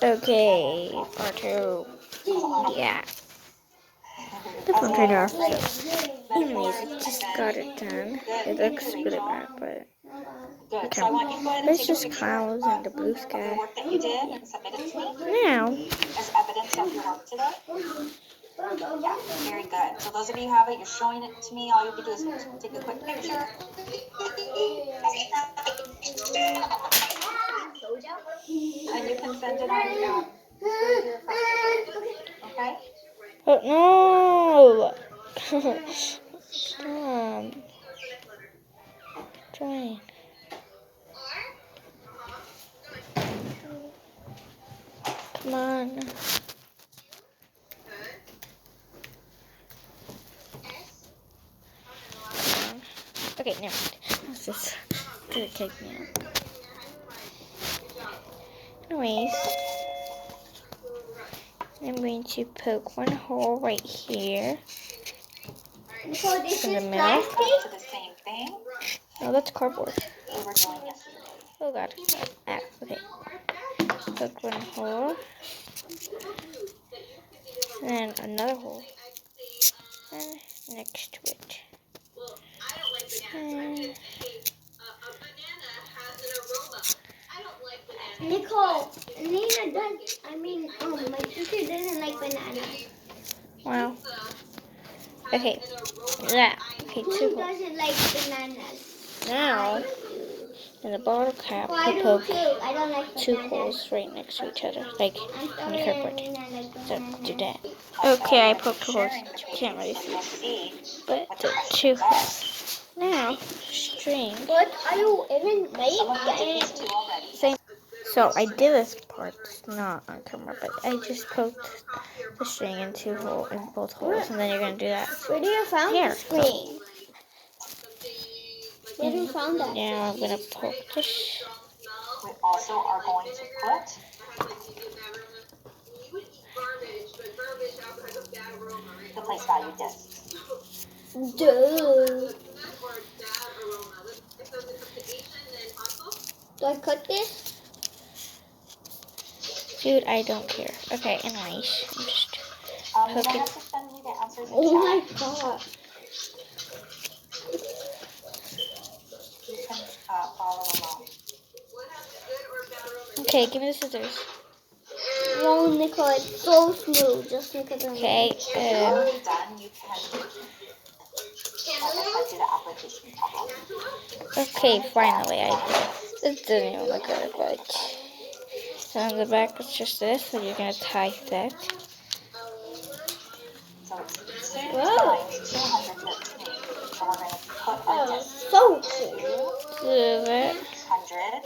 Okay, part 2. Yeah. The phone turned off, so anyways, I just got it done. It looks really bad, but Good. So I want you to go ahead and it's take a just picture clouds and the blue of the sky. work that you did and submit it to me Now, as evidence of your work today. Yeah, very good. So those of you who have it, you're showing it to me. All you have to do is take a quick picture. And you can send it on to your faculty. Okay? oh no! Trying. Come on. Okay, never mind. It's just gonna take me out. Anyways, I'm going to poke one hole right here So this in the is middle. plastic? To the same thing Oh, that's cardboard. we were doing yesterday. Oh god. Ah, okay. Poke one hole. And another hole. And next to it. And Nicole, Nina does, my teacher doesn't like bananas. wow. Okay. Yeah. Okay, Who two holes. doesn't like bananas? Now, in the bottle cap, Well, I we do poke too. I don't like two bananas. holes right next to each other, like I'm in sorry the that cardboard. Nina likes So, bananas. do that. Okay, I poked two holes. You can't really see. But the two holes. Now, string. What are you even making? Same. So, I did this part, not on camera, but I just poked the string in both holes, and then you're going to do that. Where do you found Here. the screen? Where do you found that? Now, I'm going to poke this. We also are going to put the place value discs. Duh. Do I cut this? Dude, I don't care. Okay, anyways, I'm just You don't poking. have to send me the answers in Oh my chat. god. You can follow along. Okay, give me the scissors. Oh, Nicole, it's so smooth. Just look at the Okay, If you're already done, you can do the application problem. okay, finally I did it. It didn't even look good, but so on the back it's just this, so you're gonna tie that. So it's 2 Whoa. times 213. So we're going to put our Oh, disc so cool. Do that, 200.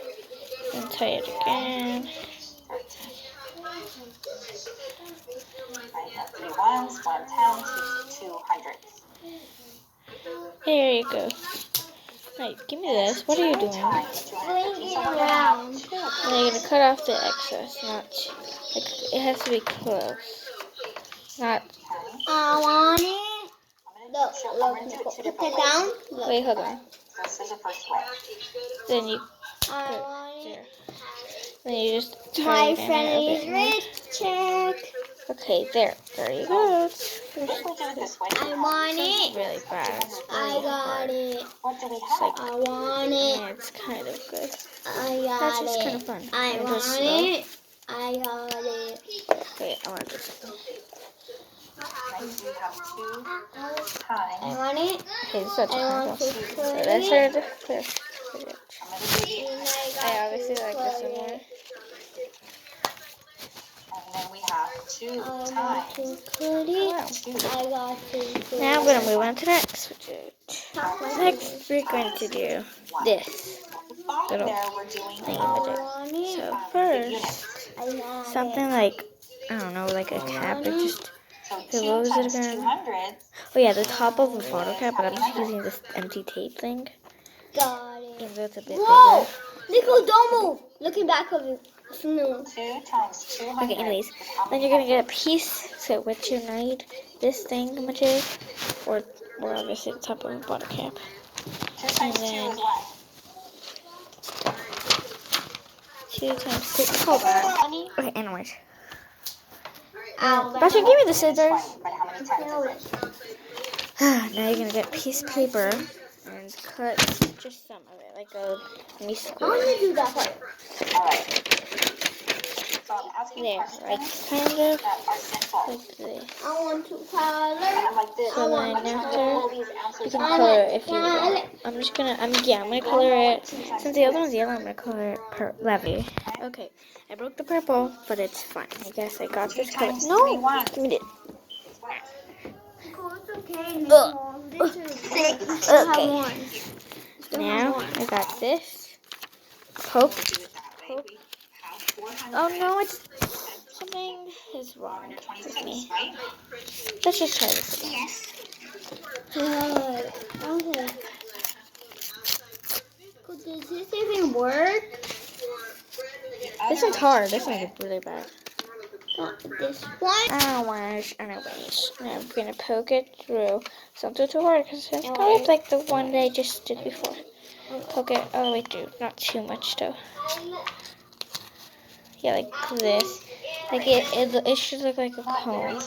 and tie it again. 13. Right, that's 3 ones, 1 10, 2 hundreds. Here you go. Right, give me this. What are you doing? Times 213. So we're going to Around. have 2 of Now you're gonna cut off the excess, not like it has to be close. Not I want it. Look, I'm look, going to do Nicole. it 2 Put different that ways. down. Look. wait, hold on. So this is the first way. Then you I put want there. it. Then you just tie My it in friend a is bit more. rich. Check. Okay, there you go. If we do it this way, I want it. Really bad. It's I really got hard. it. what do we It's have? like, I want it. yeah, it's kind of good. I That's got just kind of it. fun. I And it goes want slow. it. I got it. Wait, I want to do something. Right, so we have 2 I times. want it. Okay, this is a I want to So put that's it. the clear. I'm going to do the, And I obviously got like to this put one more. it. and then we have 2 I want times. to put it. Wow. 2. I got to put Now I'm it. going to move on to the next widget. Next, we're going to do this little There we're doing thingy I widget. want it. So the units. first, I got something it. like, I don't know, like a cap, but just, So okay, 2 what was it times again? 200. Oh yeah, the top of a bottle cap, but I'm just using this empty tape thing, Got even it. though it's a bit Whoa! bigger. Nicole, don't move. Looking back of you. Smooth. 2 times 200. Okay, anyways, is how then many you're gonna get a hundreds? piece, so what you need, this thing, or obviously the top of a bottle cap. 2 times 2 then- is what? 2 times 6. Hold on. Honey? Okay, anyways. I'll let Basha, you give me the know when it's scissors. fine, but how many times is it? Now you're gonna get a piece of paper and cut just some of it, like a mini I square. want to do that part. Alright. So I'm asking There, questions like kind of that are simple. like this. I want to color. And I'm like this. So I then want to I'm trying to after, pull color. these answers you can out. color it if you want. I'm gonna color it. Since the other one's yellow, I'm gonna color it levy. Okay, I broke the purple, but it's fine. I guess I got 2 this color. times 3, No, 1. give me Is what? It's okay, Ugh. Nicole. This is Six. I have Okay. one. Still have Now one. I got this. Poke. Do it that way. Poke. We have 400. Oh no, it's something is wrong with 426, me. right? Let's just try this again. Yes. Okay. Does this even work? This one's hard. This one's really bad. This one? Anyways, I'm gonna poke it through. It's not too hard because it's kind of like the one that I just did before. Poke it all the way through. Not too much though. Yeah, like this. Like it should look like a cone.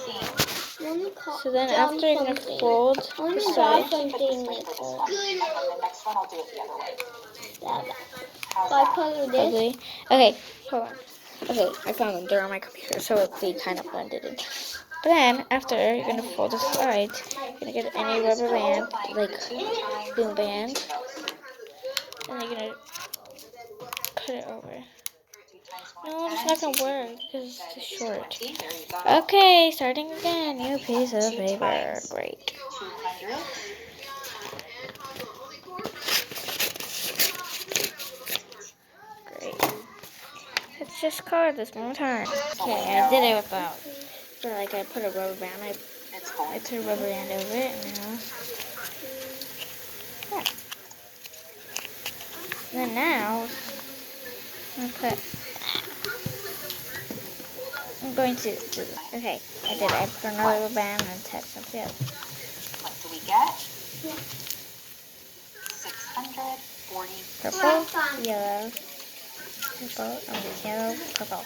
So then after you're gonna fold the side. something, Nicole. And then the next one I'll do it the other way. How's So I that? color this. Ugly. Okay, hold on. Okay, I found them. They're on my computer, so they kind of blended in. But then, after, you're going to fold the sides. You're going to get any rubber band, like boom band. And you're going to put it over. 2 times 1, No, it's 10. not going to work because it's too short. 20. There you go. Okay, starting again. New piece of paper. Great. 200. Great. Let's just color this one more time. Okay, I did it without. So, like, I put a rubber band. It's going I put a rubber band over it, and now. Yeah. Then now, I'm going to do this. Okay, I did it. I put another rubber band and attached something else. What do we get? 640. Purple, yellow, purple, yellow, purple.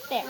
There.